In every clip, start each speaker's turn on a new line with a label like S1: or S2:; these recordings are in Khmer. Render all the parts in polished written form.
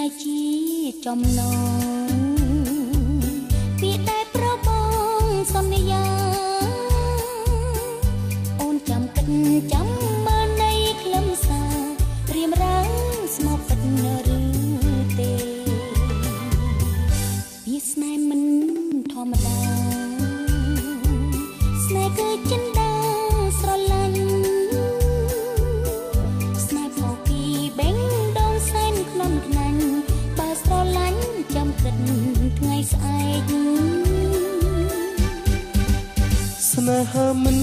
S1: នេហ៍ជាចំណងពីតែប្របងសន្យាអូនចាំគិតចាំមើលនៃខ្លឹមសាររៀមរាំងស្មោកពិតឬទេពីស្នេហ៍មិនធម្មតាស្នេហ៍គឺចិនដាស្រឡាញ់ស្នេហ៍មកពីបេងដងសែនខ្នន់ខ្នាញ់បើស្រឡាញ់ចាំគិតថ្ងៃស្អែក
S2: ស្នេហាមិន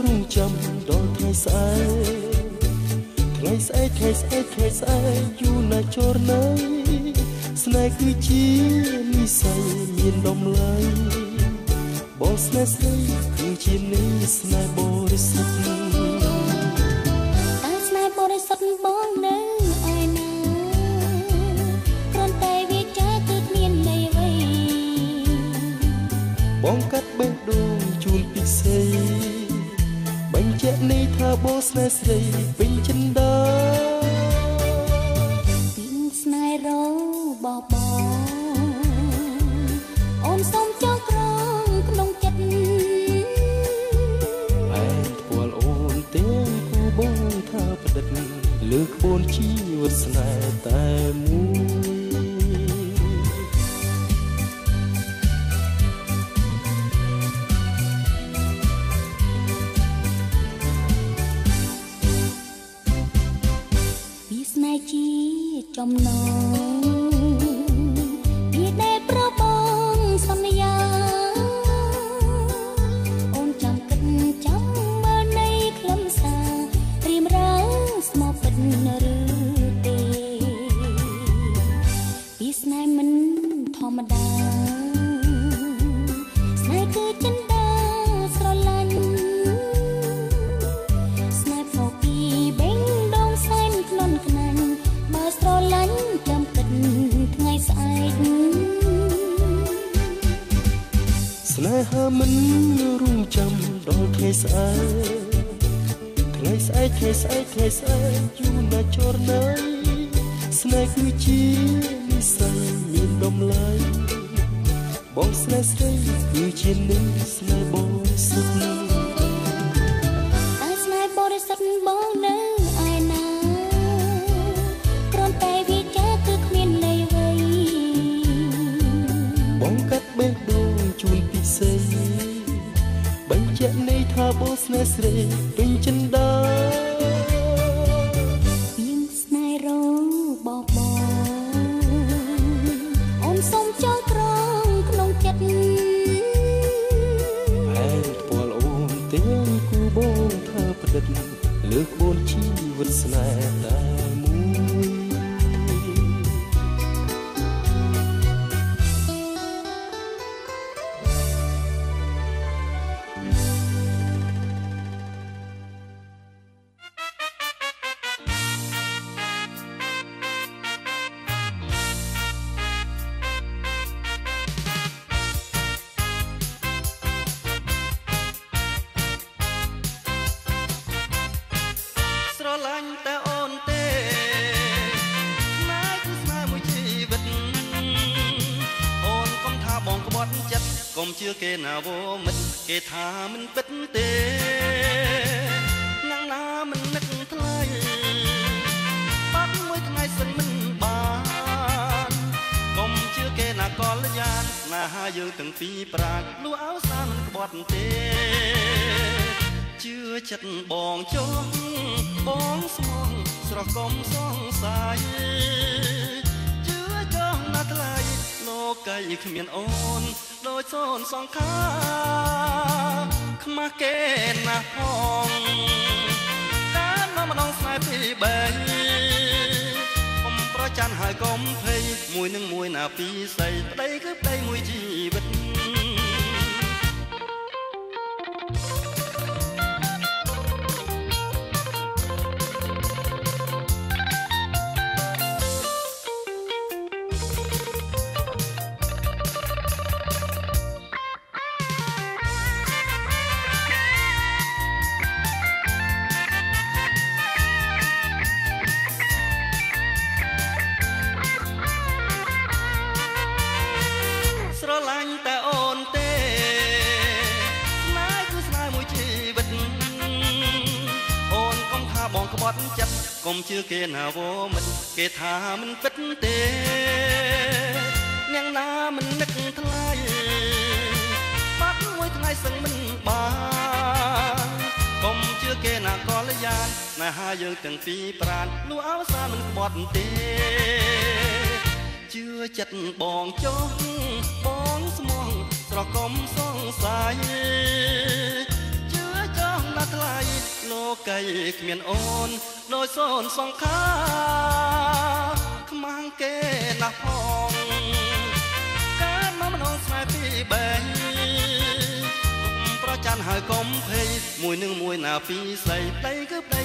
S2: រងចាំដល់ថ្ងៃស្អែកថ្ងៃស្អែកថ្ងៃស្អែកថ្ងៃស្អែកយូរណាស់ចរណៃស្នេហ៍គឺជានិស្ស័យមានតម្លៃបងស្នេហ៍ស្រីគឺជានិស្ស័យបរិសុទ្ធ
S1: តែស្នេហ៍បរិសុទ្ធបងនៅឯណាគ្រាន់តែវាចាគឺគ្មានន័យអ្វី
S2: បងកាត់បេះដូងជូនពិសេសបញ្ជាក់នេះថាបងស្នេហ៍ស្រីពេញចិន្តា
S1: ពីស្នេហ៍របបអូនសូមចងក្រងក្នុងចិត្ត
S2: ឯងផ្គាល់អូនទាំងគូបងថាផ្ដិតលើក្បួនជីវិតស្នេហ៍តែមួយ
S1: ពីស្នេហ៍ជាចំណងពីដែលប្របងសន្យាអូនចាំគិតចាំមើលនៃខ្លឹមសាររៀមរាំងស្មោកពិតឬទេពីស្នេហ៍មិនធម្មតាស្នេហ៍គឺចិនដាស្រឡាញ់ស្នេហ៍មកពីបេងដងសែនខ្នន់ខ្នាញ់បើស្រឡាញ់ចាំគិតថ្ងៃស្អែក
S2: ស្នេហាមិនរងចាំដល់ថ្ងៃស្អែកថ្ងៃស្អែកថ្ងៃស្អែកថ្ងៃស្អែកយូរណាស់ចរណៃស្នេហ៍គឺជានិស្ស័យមានតម្លៃបងស្នេហ៍ស្រីគឺជានិស្ស័យបរិសុទ្ធ
S1: តែស្នេហ៍បរិសុទ្ធបងនៅឯណាគ្រាន់តែវាចាគឺគ្មានន័យអ្វី
S2: បងកាត់បេះដូងជូនពិសេសបញ្ជាក់នេះថាបងស្នេហ៍ស្រីពេញចិន្តា
S1: ពីស្នេហ៍របបអូនសូមចងក្រងក្នុងចិត្ត
S2: ឯងផ្គាល់អូនទាំងគូបងថាផ្ដិតលើក្បួនជីវិតស្នេហ៍តែមួយ
S3: ស្រឡាញ់តែអូនទេស្នេហ៍គឺស្នេហ៍មួយជីវិតអូនកុំថាបងក្បត់ចិត្តកុំជឿគេណាវមិត្តគេថាមិនពិតទេណាំងណាមិននឹកថ្លៃបាត់មួយថ្ងៃសិនមិនបានកុំជឿគេណាកលយានស្នេហាយើងទាំងពីរប្រាជ្ញលួអោសាមិនក្បត់ទេជឿចិត្តបងចុះបងស្មងស្រស់កុំសង្ស័យជឿចុះណាស់ថ្លៃលោកីគ្មានអូនដូចសូនសង្ខាខ្មាស់គេណាស់ផងកាលមកម្ដងស្នេហ៍ពីបែកកុំប្រច័ណ្ឌហើយកុំភ័យមួយនឹងមួយណាពីស្អីប្តីគឺប្តីមួយជីវិត ុំជឿគេណាវមិនគេថាមិនពិតទេអ្នកណាមិននឹកថ្លៃបាត់មួយថ្ងៃសឹងមិនបានកុំជឿគេណាកល្យានណាហាយើងទាំងពីរប្រានលួអវសាមិនក្បត់ទេជឿចិត្តបងចុះបងស្មោះស្រកុំសង្ស័យជឿចង់ណាស់ថ្លៃលោកីគ្មានអូនដោយសូនសង្ខាខ្មាំងគេណាស់ផងកើតមកម្ដងស្នេហ៍ពីបែងប្រច័នហើយកុំភ័យមួយនឹងមួយណាពីស្ដីប្តីគឺប្តី